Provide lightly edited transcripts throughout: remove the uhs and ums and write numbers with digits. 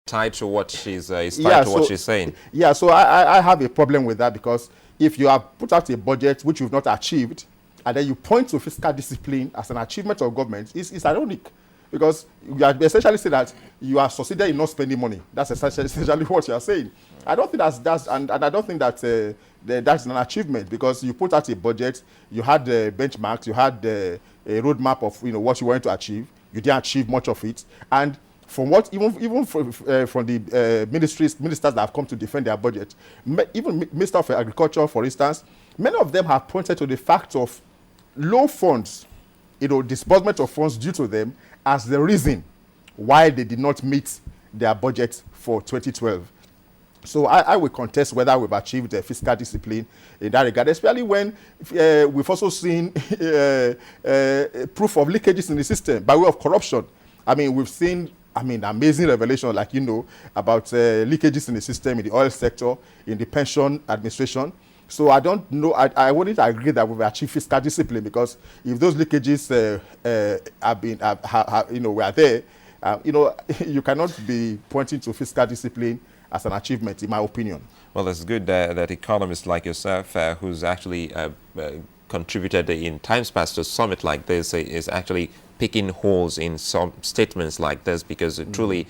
tied to what she's what she's saying. Yeah, so I have a problem with that, because if you have put out a budget which you've not achieved, and then you point to fiscal discipline as an achievement of government, it's ironic, because you are essentially saying that you are succeeded in not spending money. That's essentially what you are saying. I don't think and I don't think that that's an achievement, because you put out a budget, you had benchmarks, you had a roadmap of what you wanted to achieve. You didn't achieve much of it, and from what even from the ministers that have come to defend their budget, even Minister of Agriculture, for instance, many of them have pointed to the fact of low funds, disbursement of funds due to them, as the reason why they did not meet their budget for 2012. So I will contest whether we've achieved fiscal discipline in that regard, especially when we've also seen proof of leakages in the system by way of corruption. I mean, we've seen amazing revelation, like about leakages in the system, in the oil sector, in the pension administration. So I don't know. I wouldn't agree that we've achieved fiscal discipline, because if those leakages were there, you cannot be pointing to fiscal discipline as an achievement, in my opinion. Well, it's good that economists like yourself, who's actually contributed in times past to a summit like this, is actually picking holes in some statements like this, because truly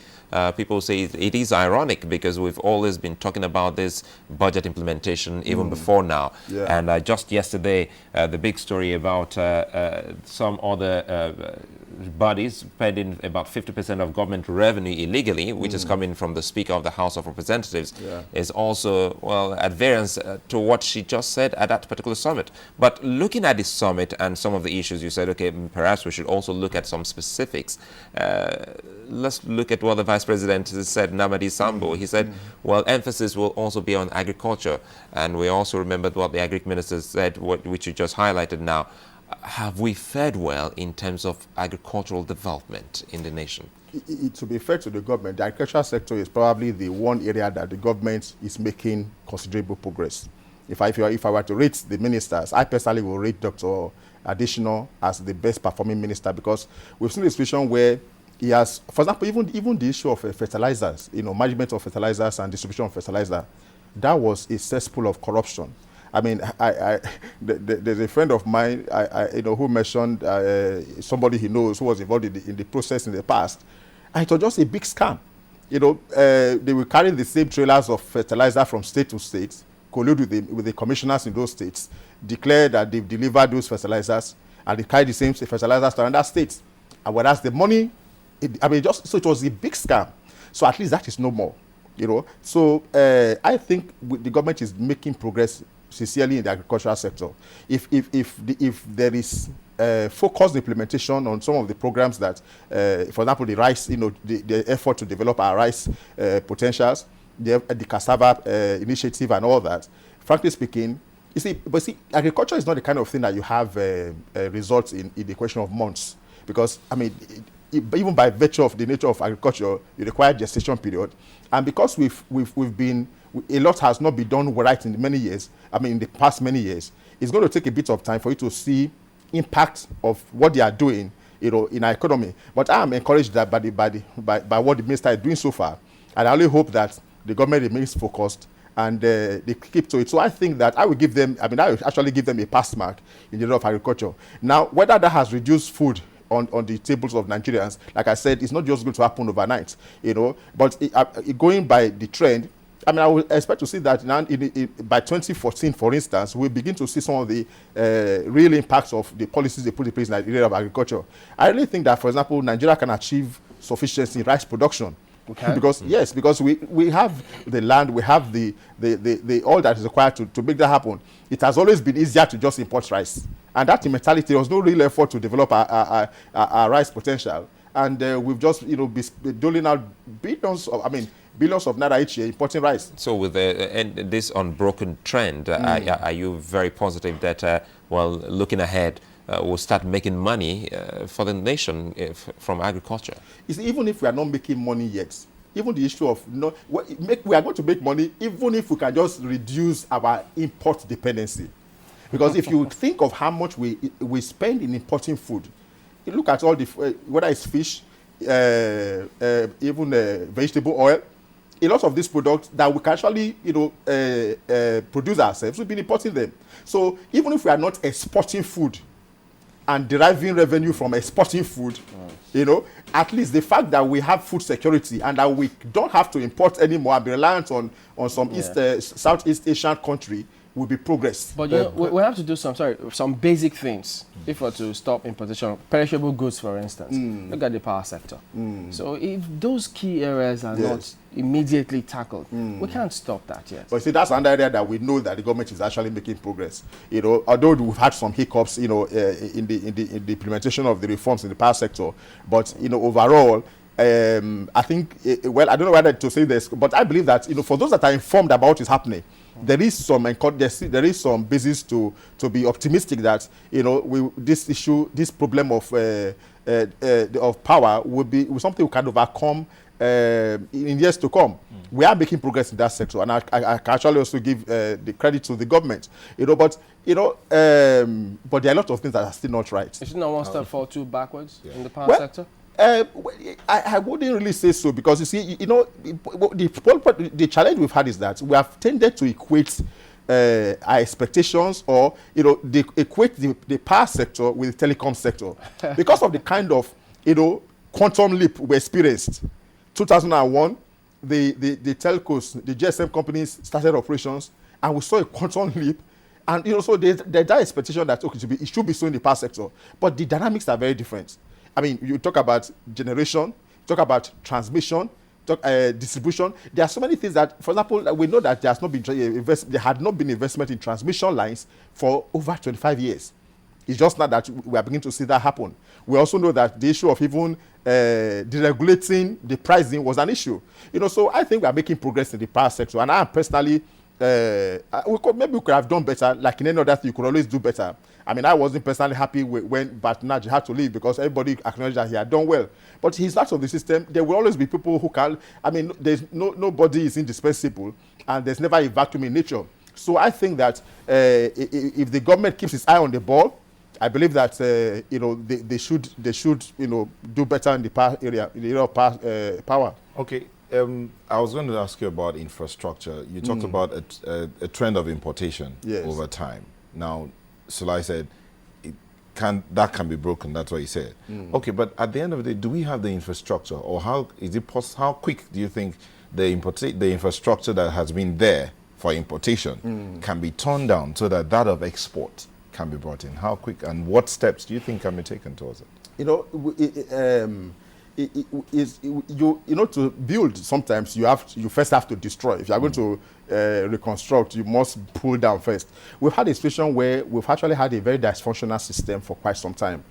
people say it is ironic, because we've always been talking about this budget implementation even before now. Yeah. And just yesterday, the big story about some other bodies spending about 50% of government revenue illegally, which is coming from the Speaker of the House of Representatives, is also, well, at variance to what she just said at that particular summit. But looking at this summit and some of the issues, you said, okay, perhaps we should also look at some specifics. Let's look at what the Vice President said, Namadi Sambo. He said, well, emphasis will also be on agriculture. And we also remembered what the Agri Minister said, which you just highlighted now. Have we fared well in terms of agricultural development in the nation? To be fair to the government, the agricultural sector is probably the one area that the government is making considerable progress. If I were to rate the ministers, I personally will rate Dr. Additional as the best performing minister, because we've seen a situation where he has, for example, even the issue of fertilizers, management of fertilizers and distribution of fertilizer, that was a cesspool of corruption. I mean, there's a friend of mine, who mentioned somebody he knows who was involved in the process in the past, and it was just a big scam. They were carrying the same trailers of fertilizer from state to state, collude with the commissioners in those states, declare that they've delivered those fertilizers, and they carry the same fertilizers to another states. And whereas the money, so it was a big scam. So at least that is no more. So I think the government is making progress sincerely in the agricultural sector. If there is focused implementation on some of the programs that, for example, the rice, the effort to develop our rice potentials, the cassava initiative and all that, frankly speaking, you see, agriculture is not the kind of thing that you have results in the question of months, because, even by virtue of the nature of agriculture, you require gestation period, and because a lot has not been done right in many years. In the past many years, it's going to take a bit of time for you to see impact of what they are doing, in our economy. But I am encouraged that by what the minister is doing so far, and I only hope that the government remains focused and they keep to it. So I think that I will actually give them a pass mark in the area of agriculture. Now, whether that has reduced food on the tables of Nigerians, like I said, it's not just going to happen overnight, but going by the trend, I would expect to see that now by 2014, for instance, we'll begin to see some of the real impacts of the policies they put in place in the area of agriculture. I really think that, for example, Nigeria can achieve sufficiency in rice production. Okay. Because we have the land, we have the all that is required to make that happen. It has always been easier to just import rice, and that mentality, there was no real effort to develop our rice potential, and we've just been doling out billions of naira each year importing rice. So with this unbroken trend, are you very positive that looking ahead, we'll start making money for the nation from agriculture? Even if we are not making money yet, even the issue of we are going to make money even if we can just reduce our import dependency. Because if you think of how much we spend in importing food, you look at all the whether it's fish, even vegetable oil. A lot of these products that we can actually, produce ourselves, we've been importing them. So even if we are not exporting food and deriving revenue from exporting food, at least the fact that we have food security and that we don't have to import anymore and be reliant on some Southeast Asian country will be progress. But we have to do some basic things if we're to stop importation of perishable goods, for instance. Look at the power sector. So if those key areas are not immediately tackled, we can't stop that yet. But see, that's another area that we know that the government is actually making progress. Although we've had some hiccups, in the implementation of the reforms in the power sector, but overall, I think, I don't know whether to say this, but I believe that, for those that are informed about what is happening, there is some basis to be optimistic that, this problem of power will be something we can overcome in years to come. We are making progress in that sector, and I can actually also give the credit to the government. But there are a lot of things that are still not right. Is it not one step forward, two backwards in the power sector? I wouldn't really say so, because you see, the challenge we've had is that we have tended to equate our expectations, or equate the power sector with the telecom sector because of the kind of quantum leap we experienced. 2001, the telcos, the GSM companies started operations, and we saw a quantum leap. And so there's that expectation that it should be so in the power sector, but the dynamics are very different. I mean, you talk about generation, talk about transmission, distribution. There are so many things that, for example, we know that there had not been investment in transmission lines for over 25 years. It's just now that we are beginning to see that happen. We also know that the issue of even deregulating the pricing was an issue. So I think we are making progress in the power sector, and I am personally, maybe we could have done better. Like in any other thing, you could always do better. I mean, I wasn't personally happy when Batnaji had to leave, because everybody acknowledged that he had done well. But he's part of the system. There will always be people who can. I mean, there's nobody is indispensable, and there's never a vacuum in nature. So I think that if the government keeps its eye on the ball, I believe that they should do better in the power area, in the area of power. Okay. I was going to ask you about infrastructure. You talked about a trend of importation over time. Now, Sulai said that can be broken. That's what he said. Okay, but at the end of the day, do we have the infrastructure, or how quick do you think the infrastructure that has been there for importation can be turned down so that of export can be brought in? How quick, and what steps do you think can be taken towards it? To build, sometimes you first have to destroy. If you are going to reconstruct, you must pull down first. We've had a situation where we've actually had a very dysfunctional system for quite some time.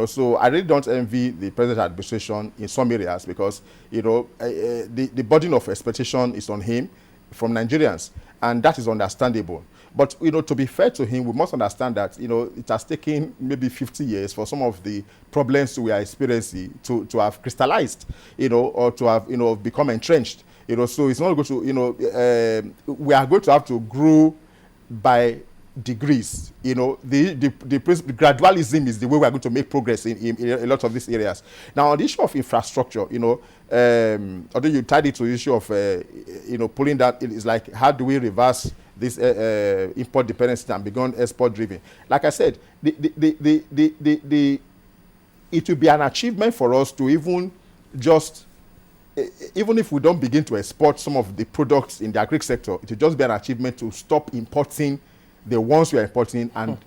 So I really don't envy the present administration in some areas, because the burden of expectation is on him from Nigerians, and that is understandable. But to be fair to him, we must understand that it has taken maybe 50 years for some of the problems we are experiencing to have crystallized, or to have become entrenched. So it's not going to we are going to have to grow by degrees. The gradualism is the way we are going to make progress in a lot of these areas. Now, on the issue of infrastructure, although you tied it to the issue of pulling that, it is like, how do we reverse this import dependency and become export driven? Like I said, it will be an achievement for us to even if we don't begin to export some of the products in the agri sector, it will just be an achievement to stop importing the ones we are importing, and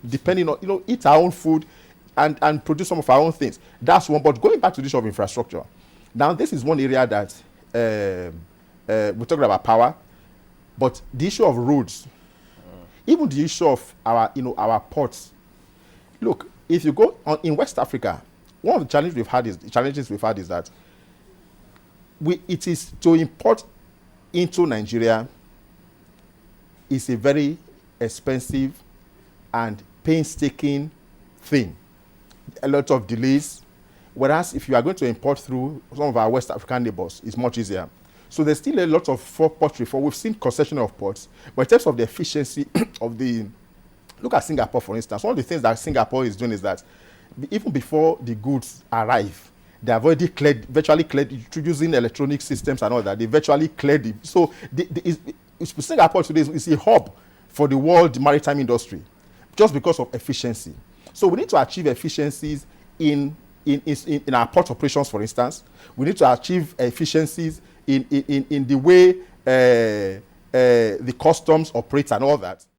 depending on eat our own food and produce some of our own things. That's one. But going back to the issue of infrastructure, now this is one area that we're talking about power, but the issue of roads, even the issue of our ports. Look, if you go in West Africa, one of the challenges we've had is that it is to import into Nigeria is a very expensive and painstaking thing. A lot of delays. Whereas if you are going to import through some of our West African neighbors, it's much easier. So there's still a lot of port reform. We've seen concession of ports, but in terms of the efficiency of look at Singapore, for instance. One of the things that Singapore is doing is that even before the goods arrive, they have already cleared, virtually cleared, using electronic systems and all that. They virtually cleared it. So Singapore today is a hub for the world maritime industry, just because of efficiency. So we need to achieve efficiencies in our port operations, for instance. We need to achieve efficiencies in the way the customs operates and all that.